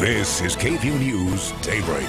This is KVUE News Daybreak.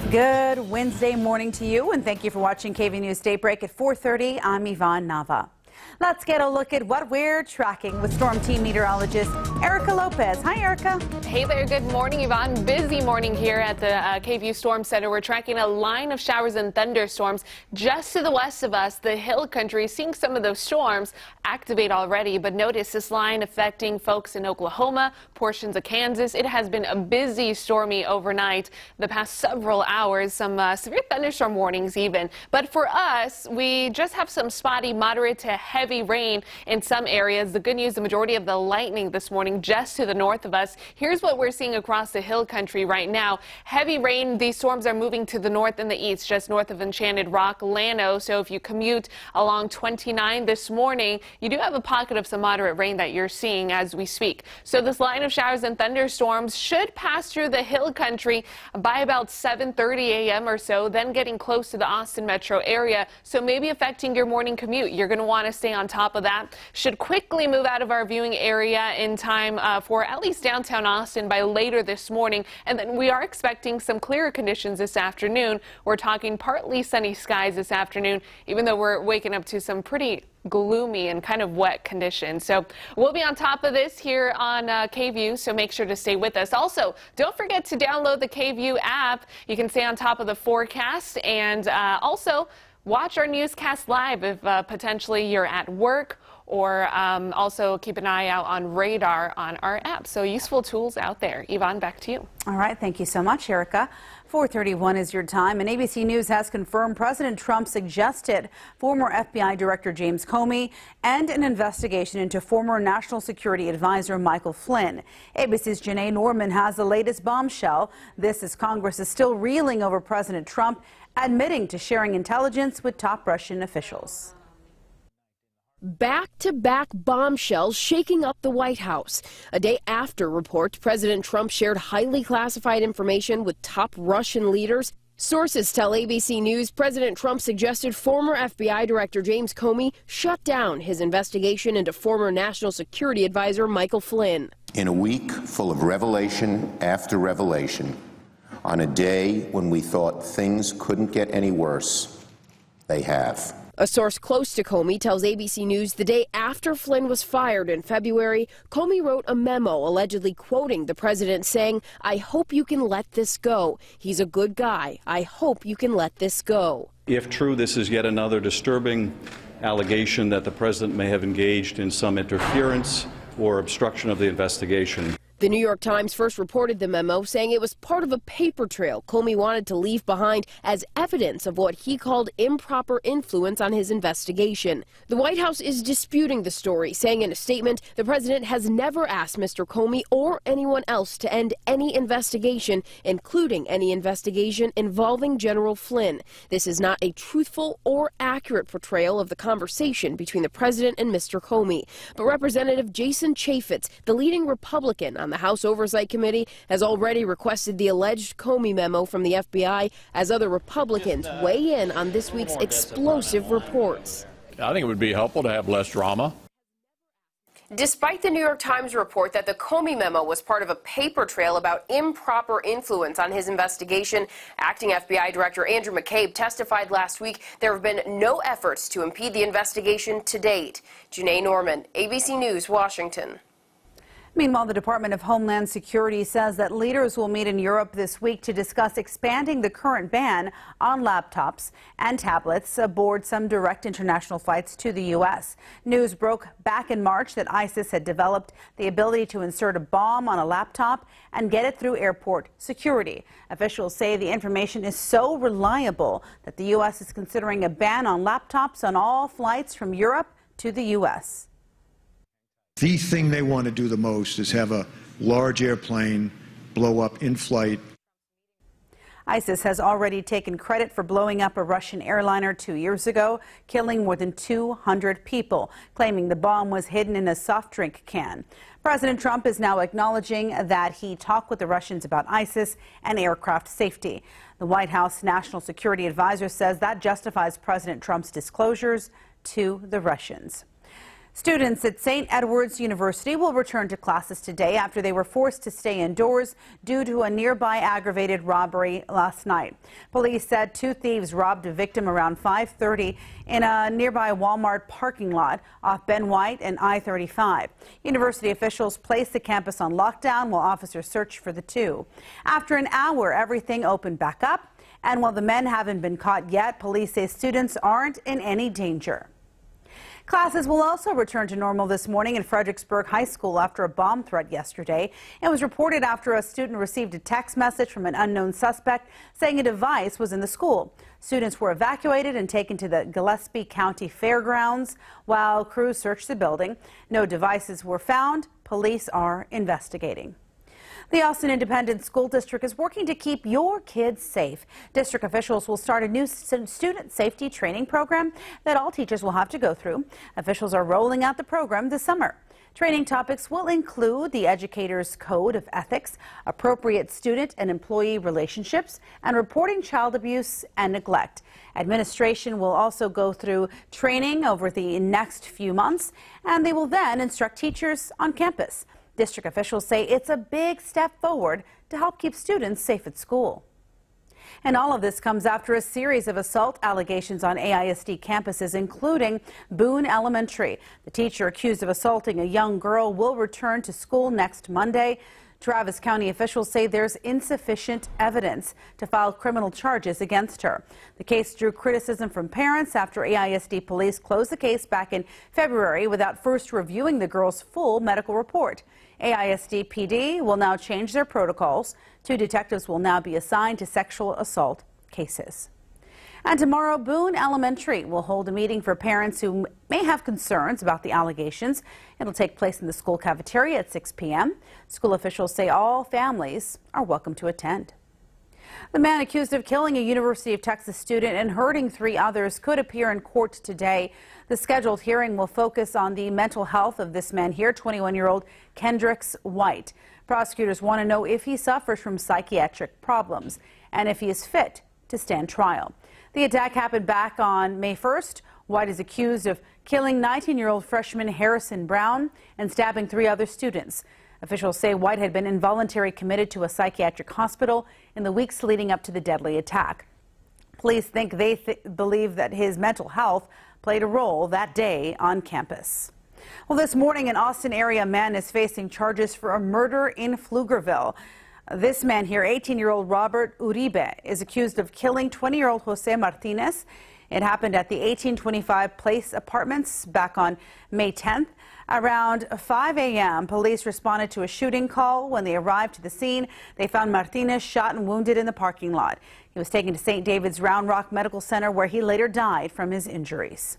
Good Wednesday morning to you, and thank you for watching KVUE News Daybreak at 4:30. I'm Yvonne Nava. Let's get a look at what we're tracking with Storm Team meteorologist Erica Lopez. Hi, Erica. Hey there. Good morning, Yvonne. Busy morning here at the KVUE Storm Center. We're tracking a line of showers and thunderstorms just to the west of us. The hill country seeing some of those storms activate already, but notice this line affecting folks in Oklahoma, portions of Kansas. It has been a busy, stormy overnight the past several hours. Some severe thunderstorm warnings even. But for us, we just have some spotty, moderate to heavy rain in some areas. The good news, the majority of the lightning this morning just to the north of us. Here's what we're seeing across the hill country right now. Heavy rain. These storms are moving to the north and the east, just north of Enchanted Rock, Llano. So if you commute along 29 this morning, you do have a pocket of some moderate rain that you're seeing as we speak. So this line of showers and thunderstorms should pass through the hill country by about 7:30 a.m. or so, then getting close to the Austin metro area. So maybe affecting your morning commute. You're going to want to stay on top of that. Should quickly move out of our viewing area in time for at least downtown Austin by later this morning. And then we are expecting some clearer conditions this afternoon. We're talking partly sunny skies this afternoon, even though we're waking up to some pretty gloomy and kind of wet conditions. So we'll be on top of this here on KVUE, so make sure to stay with us. Also, don't forget to download the KVUE app. You can stay on top of the forecast and also watch our newscast live if potentially you're at work, or also keep an eye out on radar on our app. So useful tools out there. Yvonne, back to you. All right. Thank you so much, Erica. 4:31 is your time, and ABC News has confirmed President Trump suggested former FBI Director James Comey and an investigation into former National Security Advisor Michael Flynn. ABC's Janae Norman has the latest bombshell. This as Congress is still reeling over President Trump admitting to sharing intelligence with top Russian officials. Back-to-back bombshells shaking up the White House. A day after reports President Trump shared highly classified information with top Russian leaders, sources tell ABC News President Trump suggested former FBI Director James Comey shut down his investigation into former National Security Advisor Michael Flynn. In a week full of revelation after revelation, on a day when we thought things couldn't get any worse, they have. A source close to Comey tells ABC News the day after Flynn was fired in February, Comey wrote a memo allegedly quoting the president saying, "I hope you can let this go. He's a good guy. I hope you can let this go." If true, this is yet another disturbing allegation that the president may have engaged in some interference or obstruction of the investigation. The New York Times first reported the memo, saying it was part of a paper trail Comey wanted to leave behind as evidence of what he called improper influence on his investigation. The White House is disputing the story, saying in a statement the president has never asked Mr. Comey or anyone else to end any investigation, including any investigation involving General Flynn. This is not a truthful or accurate portrayal of the conversation between the president and Mr. Comey. But Representative Jason Chaffetz, the leading Republican on the House Oversight Committee, has already requested the alleged Comey memo from the FBI as other Republicans weigh in on this week's explosive reports. I think it would be helpful to have less drama. Despite the New York Times report that the Comey memo was part of a paper trail about improper influence on his investigation, acting FBI Director Andrew McCabe testified last week there have been no efforts to impede the investigation to date. Janae Norman, ABC News, Washington. Meanwhile, the Department of Homeland Security says that leaders will meet in Europe this week to discuss expanding the current ban on laptops and tablets aboard some direct international flights to the U.S. News broke back in March that ISIS had developed the ability to insert a bomb on a laptop and get it through airport security. Officials say the information is so reliable that the U.S. is considering a ban on laptops on all flights from Europe to the U.S. The thing they want to do the most is have a large airplane blow up in flight. ISIS has already taken credit for blowing up a Russian airliner 2 years ago, killing more than 200 people, claiming the bomb was hidden in a soft drink can. President Trump is now acknowledging that he talked with the Russians about ISIS and aircraft safety. The White House National Security Advisor says that justifies President Trump's disclosures to the Russians. Students at St. Edward's University will return to classes today after they were forced to stay indoors due to a nearby aggravated robbery last night. Police said 2 thieves robbed a victim around 5:30 in a nearby Walmart parking lot off Ben White and I-35. University officials placed the campus on lockdown while officers searched for the two. After an hour, everything opened back up, and while the men haven't been caught yet, police say students aren't in any danger. Classes will also return to normal this morning in Fredericksburg High School after a bomb threat yesterday. It was reported after a student received a text message from an unknown suspect saying a device was in the school. Students were evacuated and taken to the Gillespie County Fairgrounds while crews searched the building. No devices were found. Police are investigating. The Austin Independent School District is working to keep your kids safe. District officials will start a new student safety training program that all teachers will have to go through. Officials are rolling out the program this summer. Training topics will include the educator's code of ethics, appropriate student and employee relationships, and reporting child abuse and neglect. Administration will also go through training over the next few months, and they will then instruct teachers on campus. District officials say it's a big step forward to help keep students safe at school. And all of this comes after a series of assault allegations on AISD campuses, including Boone Elementary. The teacher accused of assaulting a young girl will return to school next Monday. Travis County officials say there's insufficient evidence to file criminal charges against her. The case drew criticism from parents after AISD police closed the case back in February without first reviewing the girl's full medical report. AISD PD will now change their protocols. 2 detectives will now be assigned to sexual assault cases. And tomorrow, Boone Elementary will hold a meeting for parents who may have concerns about the allegations. It'll take place in the school cafeteria at 6 p.m. School officials say all families are welcome to attend. The man accused of killing a University of Texas student and hurting 3 others could appear in court today. The scheduled hearing will focus on the mental health of this man here, 21-year-old Kendricks White. Prosecutors want to know if he suffers from psychiatric problems and if he is fit to stand trial. The attack happened back on May 1st. White is accused of killing 19-year-old freshman Harrison Brown and stabbing 3 other students. Officials say White had been involuntarily committed to a psychiatric hospital in the weeks leading up to the deadly attack. Police think they believe that his mental health played a role that day on campus. Well, this morning, an Austin area man is facing charges for a murder in Pflugerville. This man here, 18-year-old Robert Uribe, is accused of killing 20-year-old Jose Martinez. It happened at the 1825 Place Apartments back on May 10th. Around 5 a.m., police responded to a shooting call. When they arrived to the scene, they found Martinez shot and wounded in the parking lot. He was taken to St. David's Round Rock Medical Center, where he later died from his injuries.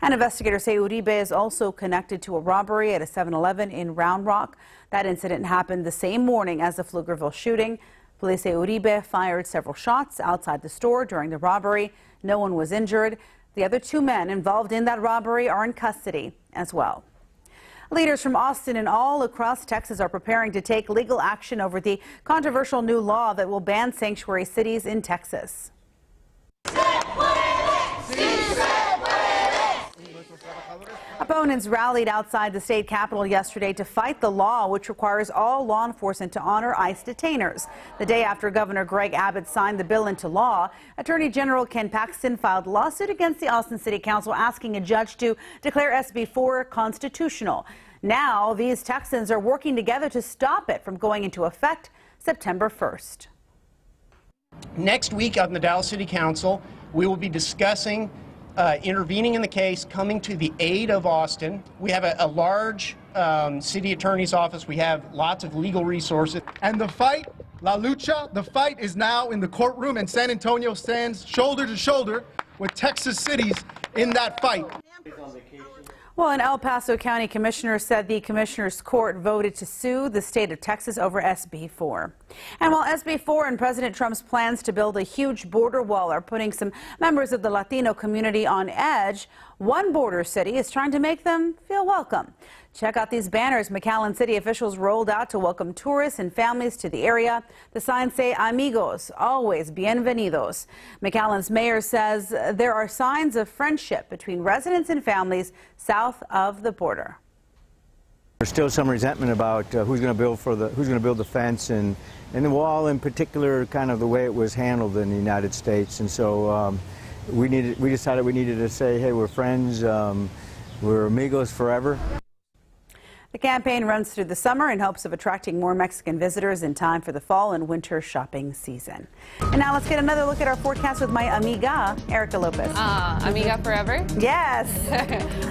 And investigators say Uribe is also connected to a robbery at a 7-Eleven in Round Rock. That incident happened the same morning as the Pflugerville shooting. Police say Uribe fired several shots outside the store during the robbery. No one was injured. The other 2 men involved in that robbery are in custody as well. Leaders from Austin and all across Texas are preparing to take legal action over the controversial new law that will ban sanctuary cities in Texas. Opponents rallied outside the state capitol yesterday to fight the law, which requires all law enforcement to honor ICE detainers. The day after Governor Greg Abbott signed the bill into law, Attorney General Ken Paxton filed a lawsuit against the Austin City Council asking a judge to declare SB 4 constitutional. Now, these Texans are working together to stop it from going into effect September 1st. Next week on the Dallas City Council, we will be discussing intervening in the case, coming to the aid of Austin. We have a large city attorney's office. We have lots of legal resources. And the fight, La Lucha, the fight is now in the courtroom, and San Antonio stands shoulder to shoulder with Texas cities in that fight. Well, an El Paso County commissioner said the commissioner's court voted to sue the state of Texas over SB 4. And while SB 4 and President Trump's plans to build a huge border wall are putting some members of the Latino community on edge, one border city is trying to make them feel welcome. Check out these banners McAllen city officials rolled out to welcome tourists and families to the area. The signs say amigos, always bienvenidos. McAllen's mayor says there are signs of friendship between residents and families south of the border. There's still some resentment about who's going to build the fence and the wall, in particular, kind of the way it was handled in the United States. And so we decided we needed to say, hey, we're friends, we're amigos forever. The campaign runs through the summer in hopes of attracting more Mexican visitors in time for the fall and winter shopping season. And now let's get another look at our forecast with my amiga, Erica Lopez. Amiga forever? Yes.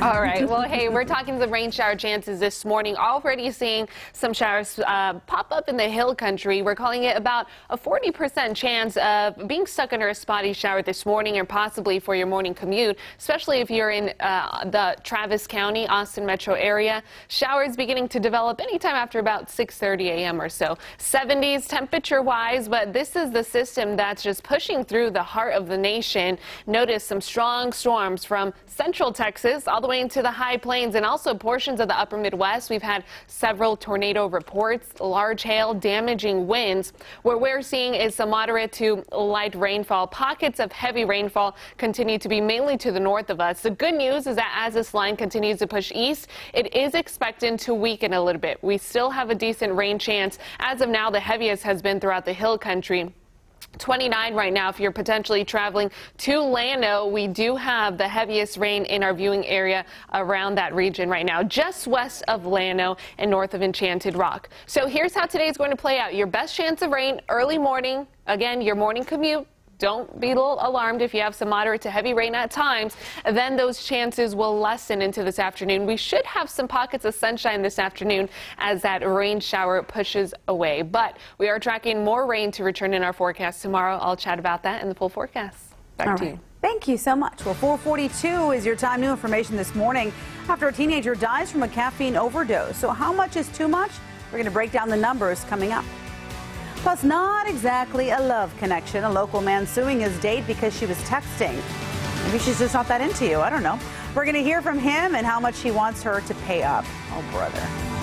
All right. Well, hey, we're talking some rain shower chances this morning. Already seeing some showers pop up in the hill country. We're calling it about a 40% chance of being stuck under a spotty shower this morning or possibly for your morning commute, especially if you're in the Travis County, Austin metro area. Showers beginning to develop anytime after about 6:30 a.m. or so. 70s temperature-wise, but this is the system that's just pushing through the heart of the nation. Notice some strong storms from central Texas all the way into the high plains and also portions of the upper Midwest. We've had several tornado reports, large hail, damaging winds. What we're seeing is some moderate to light rainfall. Pockets of heavy rainfall continue to be mainly to the north of us. The good news is that as this line continues to push east, it is expected to weaken a little bit. We still have a decent rain chance. As of now, the heaviest has been throughout the hill country. 29 right now if you're potentially traveling to Llano. We do have the heaviest rain in our viewing area around that region right now, just west of Llano and north of Enchanted Rock. So here's how today's going to play out. Your best chance of rain early morning. Again, your morning commute. Don't be a little alarmed if you have some moderate to heavy rain at times. Then those chances will lessen into this afternoon. We should have some pockets of sunshine this afternoon as that rain shower pushes away. But we are tracking more rain to return in our forecast tomorrow. I'll chat about that in the full forecast. Back to you. Thank you so much. Well, 4:42 is your time. New information this morning after a teenager dies from a caffeine overdose. So how much is too much? We're going to break down the numbers coming up. Plus, not exactly a love connection. A local man suing his date because she was texting. Maybe she's just not that into you. I don't know. We're going to hear from him and how much he wants her to pay up. Oh, brother.